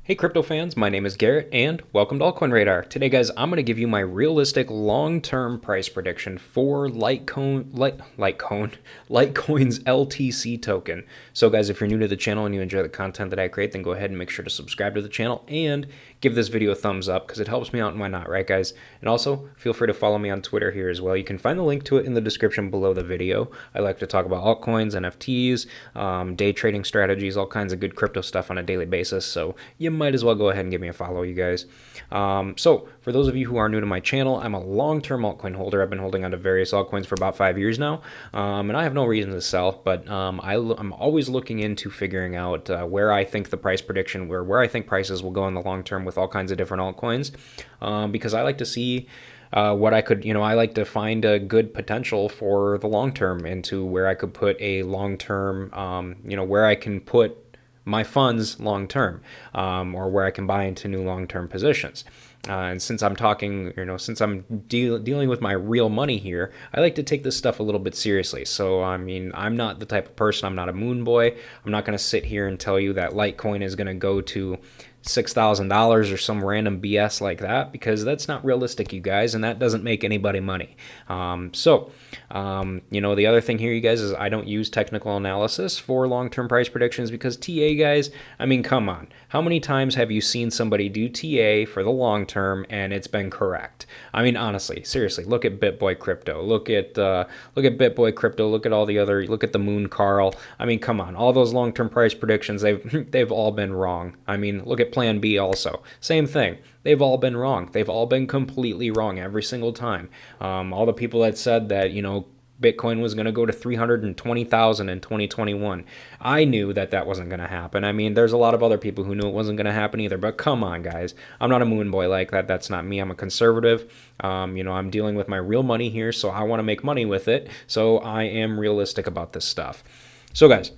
Hey crypto fans, my name is Garrett and welcome to Altcoin Radar. Today guys, I'm going to give you my realistic long-term price prediction for Litecoin's LTC token. So guys, if you're new to the channel and you enjoy the content that I create, then go ahead and make sure to subscribe to the channel and give this video a thumbs up because it helps me out and why not, right guys? And also, feel free to follow me on Twitter here as well. You can find the link to it in the description below the video. I like to talk about altcoins, NFTs, day trading strategies, all kinds of good crypto stuff on a daily basis. So you might as well go ahead and give me a follow, you guys. So for those of you who are new to my channel, I'm a long-term altcoin holder. I've been holding onto various altcoins for about 5 years now, and I have no reason to sell, but I'm always looking into figuring out where I think the price prediction, where I think prices will go in the long term with all kinds of different altcoins, because I like to see what I could, I like to find a good potential for the long term into where I could put a long term, where I can put my funds long term, or where I can buy into new long term positions. And since I'm talking, since I'm dealing with my real money here, I like to take this stuff a little bit seriously. So, I mean, I'm not the type of person, I'm not a moon boy. I'm not going to sit here and tell you that Litecoin is going to go to $6,000 or some random BS like that, because that's not realistic, you guys, and that doesn't make anybody money. The other thing here, you guys, is I don't use technical analysis for long-term price predictions because TA, guys, I mean, come on. How many times have you seen somebody do TA for the long term and it's been correct? I mean, honestly, seriously, look at BitBoy Crypto. Look at BitBoy Crypto. Look at all the other. Look at the Moon Carl. I mean, come on. All those long-term price predictions, they've all been wrong. I mean, look at Plan B also. Same thing. They've all been wrong. They've all been completely wrong every single time. All the people that said that, Bitcoin was going to go to 320,000 in 2021. I knew that that wasn't going to happen. I mean, there's a lot of other people who knew it wasn't going to happen either, but come on, guys. I'm not a moon boy like that. That's not me. I'm a conservative. I'm dealing with my real money here, so I want to make money with it. So I am realistic about this stuff. So, guys,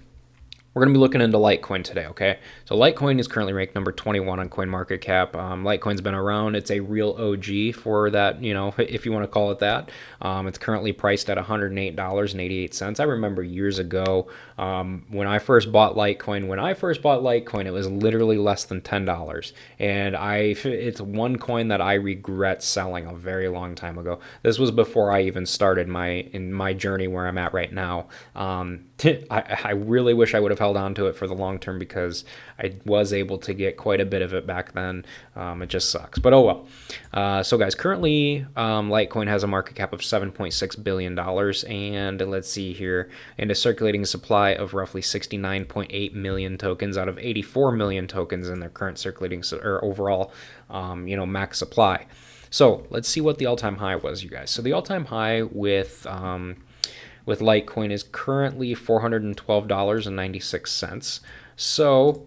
we're going to be looking into Litecoin today, okay? So Litecoin is currently ranked number 21 on CoinMarketCap. Litecoin's been around. It's a real OG for that, if you want to call it that. It's currently priced at $108.88. I remember years ago when I first bought Litecoin, it was literally less than $10. And it's one coin that I regret selling a very long time ago. This was before I even started my journey where I'm at right now. I really wish I would have held on to it for the long term because I was able to get quite a bit of it back then. It just sucks, but oh well. So guys, currently Litecoin has a market cap of $7.6 billion, and let's see here, and a circulating supply of roughly 69.8 million tokens out of 84 million tokens in their current circulating or overall max supply. So let's see what the all-time high was, you guys. So the all-time high with Litecoin is currently $412.96. So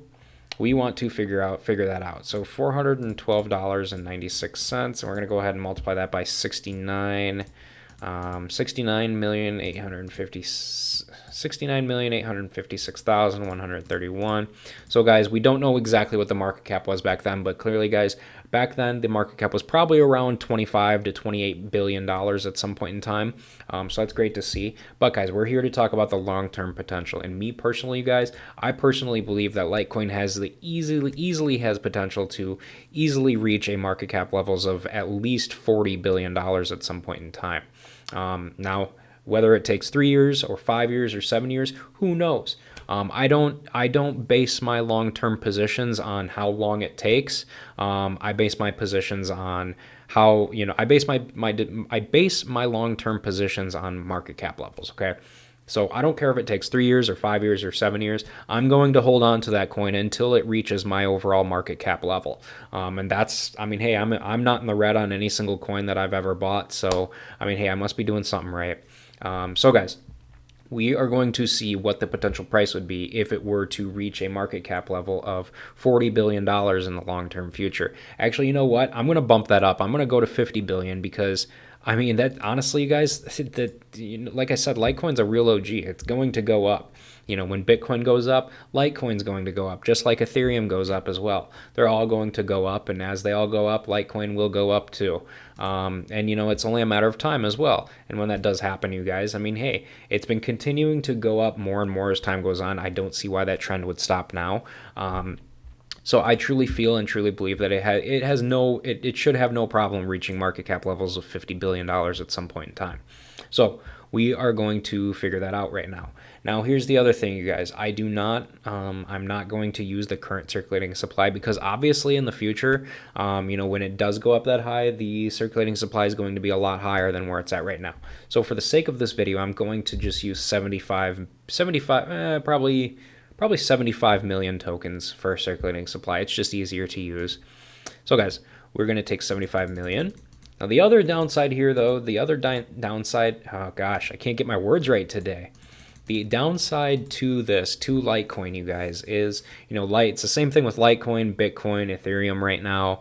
we want to figure that out. So $412.96, and we're going to go ahead and multiply that by 69,856,131. So guys, we don't know exactly what the market cap was back then, but clearly, guys, back then the market cap was probably around $25 to $28 billion at some point in time. So that's great to see. But guys, we're here to talk about the long-term potential. And me personally, you guys, I personally believe that Litecoin has easily has potential to easily reach a market cap levels of at least $40 billion at some point in time. Now, whether it takes 3 years or 5 years or 7 years, who knows? I don't base my long-term positions on how long it takes. I base my positions on how, I base my long-term positions on market cap levels, okay? So I don't care if it takes 3 years or 5 years or 7 years. I'm going to hold on to that coin until it reaches my overall market cap level. And that's, hey, I'm not in the red on any single coin that I've ever bought. So, hey, I must be doing something right. So guys, we are going to see what the potential price would be if it were to reach a market cap level of $40 billion in the long-term future. Actually, you know what? I'm going to bump that up. I'm going to go to $50 billion because, that honestly, you guys, like I said, Litecoin's a real OG. It's going to go up. When Bitcoin goes up, Litecoin's going to go up, just like Ethereum goes up as well. They're all going to go up, and as they all go up, Litecoin will go up too. It's only a matter of time as well. And when that does happen, you guys, hey, it's been continuing to go up more and more as time goes on. I don't see why that trend would stop now. So I truly feel and truly believe that it should have no problem reaching market cap levels of $50 billion at some point in time. So we are going to figure that out right now. Now, here's the other thing, you guys. I'm not going to use the current circulating supply because obviously in the future, when it does go up that high, the circulating supply is going to be a lot higher than where it's at right now. So for the sake of this video, I'm going to just use probably 75 million tokens for circulating supply. It's just easier to use. So guys, we're going to take 75 million. Now the other downside here though, downside, oh gosh, I can't get my words right today. The downside to this, to Litecoin, you guys, is, it's the same thing with Litecoin, Bitcoin, Ethereum right now.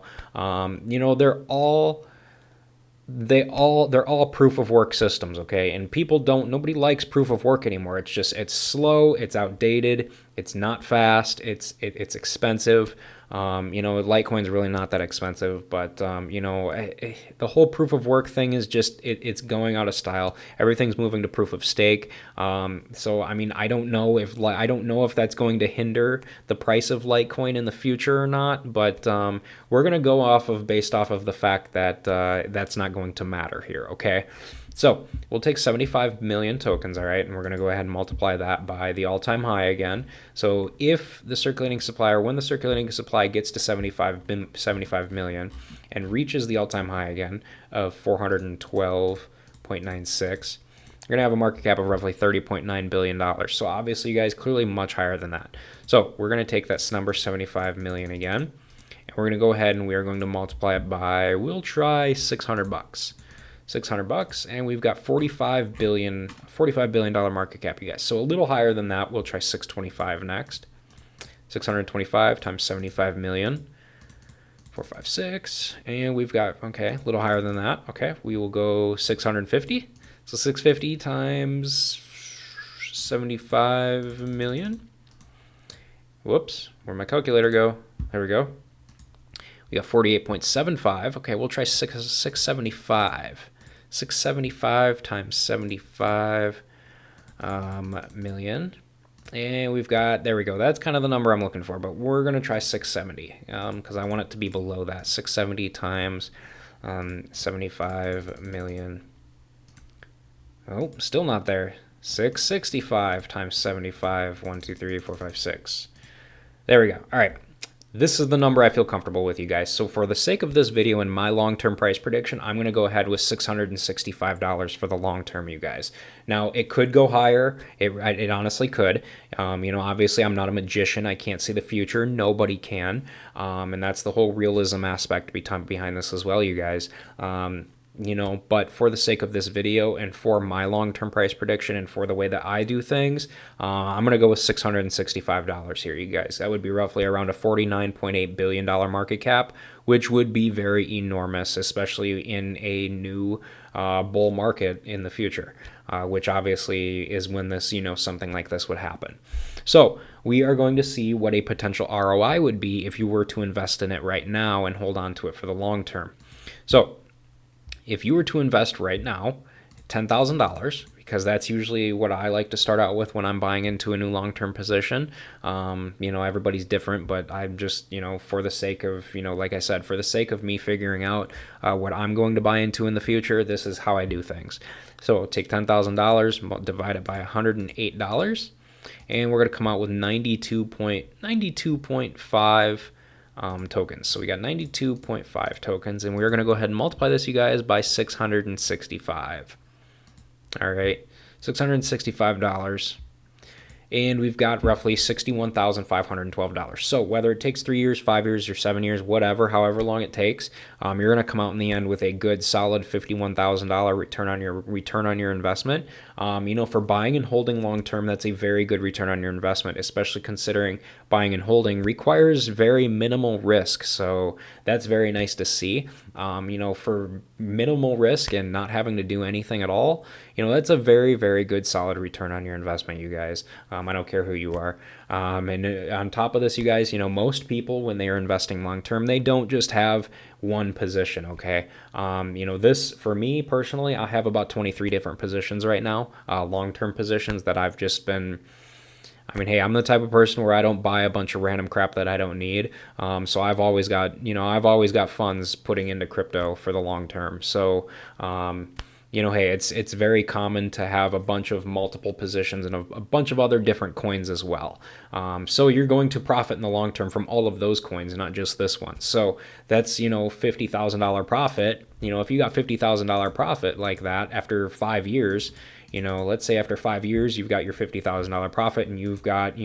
They're all proof of work systems, okay? And nobody likes proof of work anymore. It's slow, it's outdated, it's not fast, it's expensive. Litecoin's really not that expensive, but the whole proof of work thing is it's going out of style. Everything's moving to proof of stake. So I mean, I don't know if that's going to hinder the price of Litecoin in the future or not, but we're gonna go based off of the fact that that's not going to matter here, okay? So we'll take 75 million tokens, all right, and we're going to go ahead and multiply that by the all-time high again. So if the circulating supply, or when the circulating supply gets to 75 million and reaches the all-time high again of 412.96, you're going to have a market cap of roughly $30.9 billion. So obviously, you guys, clearly much higher than that. So we're going to take that number 75 million again, and we're going to go ahead and we are going to multiply it by, we'll try $600. $600, and we've got $45 billion market cap, you guys. So a little higher than that. We'll try 625 next. 625 times 75 million. 456, and we've got, okay, a little higher than that. Okay, we will go 650. So 650 times 75 million. Whoops, where'd my calculator go? There we go. We got 48.75. Okay, we'll try 675. 675 times 75 million. And we've got, there we go. That's kind of the number I'm looking for, but we're going to try 670 because I want it to be below that. 670 times 75 million. Oh, still not there. 665 times 75. 1, 2, 3, 4, 5, 6. There we go. All right. This is the number I feel comfortable with, you guys. So for the sake of this video and my long-term price prediction, I'm going to go ahead with $665 for the long term, you guys. Now, it could go higher. It honestly could. Obviously, I'm not a magician. I can't see the future. Nobody can. And that's the whole realism aspect behind this as well, you guys. But for the sake of this video and for my long-term price prediction and for the way that I do things, I'm going to go with $665 here, you guys. That would be roughly around a $49.8 billion market cap, which would be very enormous, especially in a new bull market in the future, which obviously is when this, something like this would happen. So we are going to see what a potential ROI would be if you were to invest in it right now and hold on to it for the long term. So if you were to invest right now, $10,000, because that's usually what I like to start out with when I'm buying into a new long-term position. Everybody's different, but I'm just, for the sake of, like I said, for the sake of me figuring out what I'm going to buy into in the future, this is how I do things. So take $10,000, divide it by $108, and we're going to come out with 92.5 tokens. So we got 92.5 tokens, and we're going to go ahead and multiply this, you guys, by 665. All right, $665. And we've got roughly $61,512. So whether it takes 3 years, 5 years, or 7 years, whatever, however long it takes, you're going to come out in the end with a good, solid $51,000 return on your investment. For buying and holding long term, that's a very good return on your investment, especially considering buying and holding requires very minimal risk. So that's very nice to see. For minimal risk and not having to do anything at all, that's a very, very good, solid return on your investment, you guys. I don't care who you are. And on top of this, you guys, most people, when they are investing long term, they don't just have one position, okay? This, for me personally, I have about 23 different positions right now, long term positions that I've just been I mean, hey, I'm the type of person where I don't buy a bunch of random crap that I don't need. So I've always got, I've always got funds putting into crypto for the long term. So, hey, it's very common to have a bunch of multiple positions and a bunch of other different coins as well. So you're going to profit in the long term from all of those coins, not just this one. So that's $50,000 profit. If you got $50,000 profit like that after 5 years, let's say after 5 years you've got your $50,000 profit, and you've got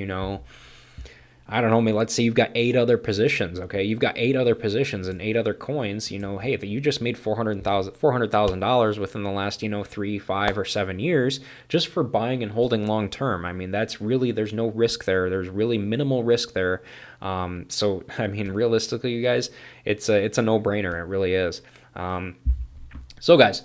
I don't know, maybe let's say you've got 8 other positions, okay? You've got 8 other positions and 8 other coins, hey, if you just made $400,000 within the last, 3, 5, or 7 years just for buying and holding long term. I mean, that's really, there's no risk there. There's really minimal risk there. So, I mean, realistically, you guys, it's a no-brainer. It really is. So, guys,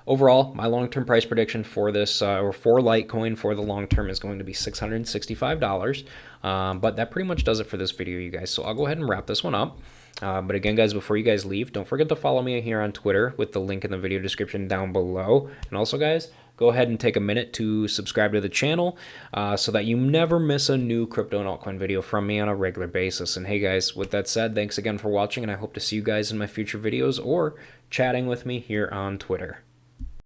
overall, my long-term price prediction for this, or for Litecoin for the long term, is going to be $665. But that pretty much does it for this video, you guys. So I'll go ahead and wrap this one up. But again, guys, before you guys leave, don't forget to follow me here on Twitter with the link in the video description down below. And also, guys, go ahead and take a minute to subscribe to the channel so that you never miss a new crypto and altcoin video from me on a regular basis. And hey, guys, with that said, thanks again for watching, and I hope to see you guys in my future videos or chatting with me here on Twitter.